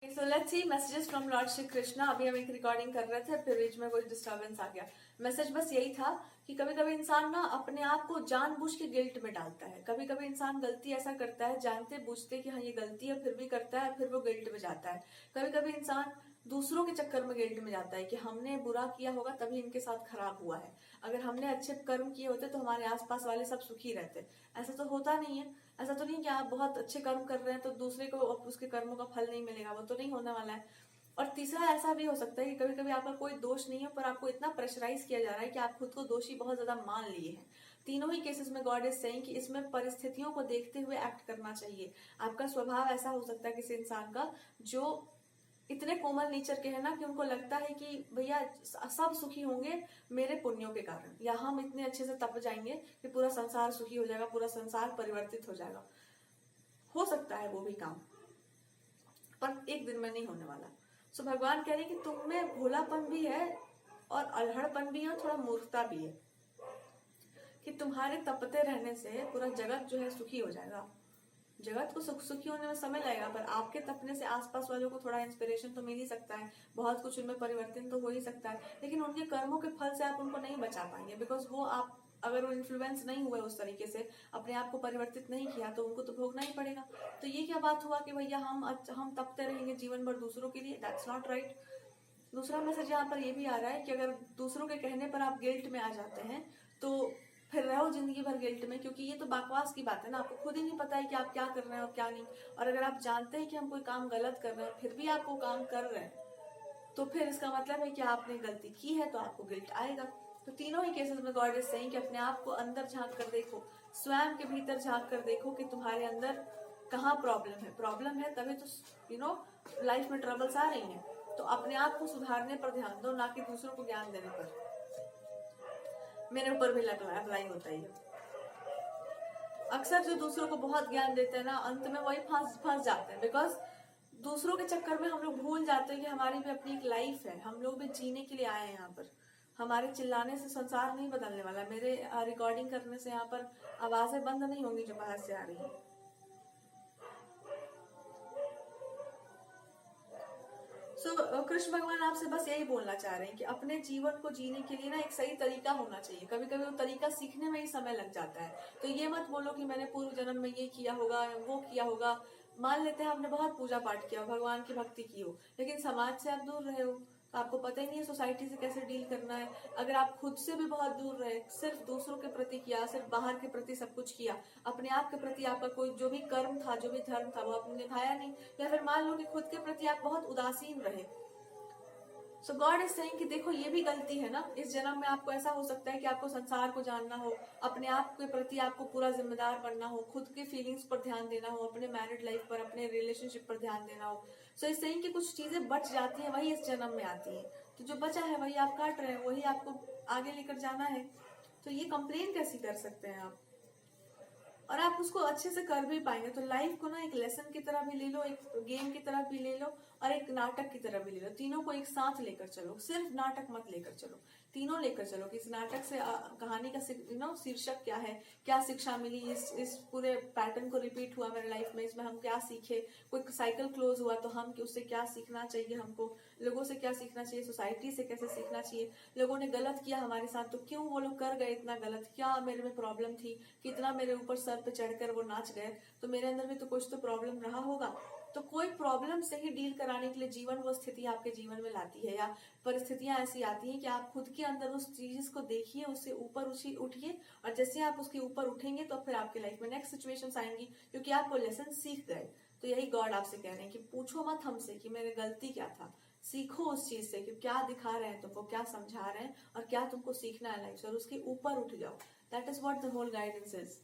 So let's see messages from Lord Shri Krishna. अभी हम एक रिकॉर्डिंग कर रहे थे, फिर बीच में कोई डिस्टर्बेंस आ गया। मैसेज बस यही था कि कभी कभी इंसान ना अपने आप को जानबूझ के गिल्ट में डालता है। कभी कभी इंसान गलती ऐसा करता है जानते बूझते कि हाँ ये गलती है, फिर भी करता है, फिर वो गिल्ट में जाता है। कभी कभी इंसान दूसरों के चक्कर में गिल्ट में जाता है कि हमने बुरा किया होगा तभी इनके साथ खराब हुआ है। अगर हमने अच्छे कर्म किए होते तो हमारे आसपास वाले सब सुखी रहते। ऐसा तो होता नहीं है। ऐसा तो नहीं कि आप बहुत अच्छे कर्म कर रहे हैं तो दूसरे को उसके कर्मों का फल नहीं मिलेगा, वो तो नहीं होने वाला है। और तीसरा ऐसा भी हो सकता है कि कभी कभी आपका कोई दोष नहीं है पर आपको इतना प्रेशराइज किया जा रहा है कि आप खुद को दोषी बहुत ज्यादा मान लिए हैं। तीनों ही केसेस में गॉड इज सेइंग कि इसमें परिस्थितियों को देखते हुए एक्ट करना चाहिए। आपका स्वभाव ऐसा हो सकता है किसी इंसान का जो इतने कोमल नेचर के हैं ना कि उनको लगता है कि भैया सब सुखी होंगे मेरे पुण्यों के कारण, या हम इतने अच्छे से तप जाएंगे कि पूरा संसार सुखी हो जाएगा, पूरा संसार परिवर्तित हो जाएगा। हो सकता है वो भी काम, पर एक दिन में नहीं होने वाला। सो भगवान कह रहे हैं कि तुम में भोलापन भी है और अल्हड़पन भी है और थोड़ा मूर्खता भी है कि तुम्हारे तपते रहने से पूरा जगत जो है सुखी हो जाएगा। जगत को सुखी होने में समय लगेगा, पर आपके तपने से आसपास वालों को थोड़ा इंस्पिरेशन तो मिल ही सकता है, बहुत कुछ उनमें परिवर्तन तो हो ही सकता है। लेकिन उनके कर्मों के फल से आप उनको नहीं बचा पाएंगे, बिकॉज वो आप अगर वो इन्फ्लुएंस नहीं हुए उस तरीके से, अपने आप को परिवर्तित नहीं किया, तो उनको तो भोगना ही पड़ेगा। तो ये क्या बात हुआ कि भैया हम तपते रहेंगे जीवन भर दूसरों के लिए? That's not right. दूसरा मैसेज यहाँ पर ये भी आ रहा है कि अगर दूसरों के कहने पर आप गिल्ट में आ जाते हैं तो फिर रहो जिंदगी भर गिल्ट में, क्योंकि ये तो बकवास की बात है ना। आपको खुद ही नहीं पता है कि आप क्या कर रहे हैं और क्या नहीं। और अगर आप जानते हैं कि हम कोई काम गलत कर रहे हैं फिर भी आप वो काम कर रहे हैं, तो फिर इसका मतलब है कि आपने गलती की है, तो आपको गिल्ट आएगा। तो तीनों ही केसेस में गॉड इज सेइंग कि अपने आप को अंदर झांक कर देखो, स्वयं के भीतर झांक कर देखो कि तुम्हारे अंदर कहाँ प्रॉब्लम है तभी तो लाइफ में ट्रबल्स आ रही हैं। तो अपने आप को सुधारने पर ध्यान दो, ना कि दूसरों को ज्ञान देने पर। मेरे ऊपर भी अप्लाई होता ही है। अक्सर जो दूसरों को बहुत ज्ञान देते हैं ना, अंत में वही फंस जाते हैं, बिकॉज दूसरों के चक्कर में हम लोग भूल जाते हैं कि हमारी भी अपनी एक लाइफ है। हम लोग भी जीने के लिए आए हैं यहाँ पर। हमारे चिल्लाने से संसार नहीं बदलने वाला। मेरे रिकॉर्डिंग करने से यहाँ पर आवाजें बंद नहीं होंगी जो बाहर से आ रही है। कृष्ण भगवान आपसे बस यही बोलना चाह रहे हैं कि अपने जीवन को जीने के लिए ना एक सही तरीका होना चाहिए। कभी कभी वो तरीका सीखने में ही समय लग जाता है। तो ये मत बोलो कि मैंने पूर्व जन्म में ये किया होगा वो किया होगा। मान लेते हैं आपने बहुत पूजा पाठ किया, भगवान की भक्ति की हो, लेकिन समाज से आप दूर रहे हो, तो आपको पता ही नहीं है सोसाइटी से कैसे डील करना है। अगर आप खुद से भी बहुत दूर रहे, सिर्फ दूसरों के प्रति किया, सिर्फ बाहर के प्रति सब कुछ किया, अपने आप के प्रति आपका कोई जो भी कर्म था, जो भी धर्म था, वो आपने निभाया नहीं, या फिर मान लो कि खुद के प्रति आप बहुत उदासीन रहे, सो गॉड इज सेइंग कि देखो ये भी गलती है ना। इस जन्म में आपको ऐसा हो सकता है कि आपको संसार को जानना हो, अपने आप के प्रति आपको पूरा जिम्मेदार बनना हो, खुद के फीलिंग्स पर ध्यान देना हो, अपने मैरिड लाइफ पर, अपने रिलेशनशिप पर ध्यान देना हो। सो इस सेइंग कि कुछ चीजें बच जाती हैं, वही इस जन्म में आती है। तो जो बचा है वही आप काट रहे हैं, वही आपको आगे लेकर जाना है। तो ये कंप्लेन कैसी कर सकते हैं आप? और आप उसको अच्छे से कर भी पाएंगे। तो लाइफ को ना एक लेसन की तरह भी ले लो, एक गेम की तरह भी ले लो, और एक नाटक की तरह भी ले लो। तीनों को एक साथ लेकर चलो, सिर्फ नाटक मत लेकर चलो, तीनों लेकर चलो कि इस नाटक से कहानी का शीर्षक क्या है, क्या शिक्षा मिली, इस पूरे पैटर्न को रिपीट हुआ मेरे लाइफ में, इसमें हम क्या सीखे, कोई साइकिल क्लोज हुआ तो हम उससे क्या सीखना चाहिए, हमको लोगों से क्या सीखना चाहिए, सोसाइटी से कैसे सीखना चाहिए, लोगों ने गलत किया हमारे साथ तो क्यों वो लोग कर गए इतना गलत, क्या मेरे में प्रॉब्लम थी, कितना मेरे ऊपर सर पे चढ़कर वो नाच गए, तो मेरे अंदर भी तो कुछ तो प्रॉब्लम रहा होगा। तो कोई प्रॉब्लम से ही डील कराने के लिए जीवन वो स्थिति आपके जीवन में लाती है, या परिस्थितियां ऐसी आती हैं कि आप खुद के अंदर उस चीज को देखिए, उससे ऊपर उठिए, और जैसे आप उसके ऊपर उठेंगे तो फिर आपके लाइफ में नेक्स्ट सिचुएशंस आएंगी, क्योंकि आप वो लेसन सीख गए। तो यही गॉड आपसे कह रहे हैं कि पूछो मत हमसे कि मेरे गलती क्या था, सीखो उस चीज से कि क्या दिखा रहे हैं तुमको, क्या समझा रहे हैं, और क्या तुमको सीखना है लाइफ से, और उसके ऊपर उठ जाओ। That is what the whole guidance is.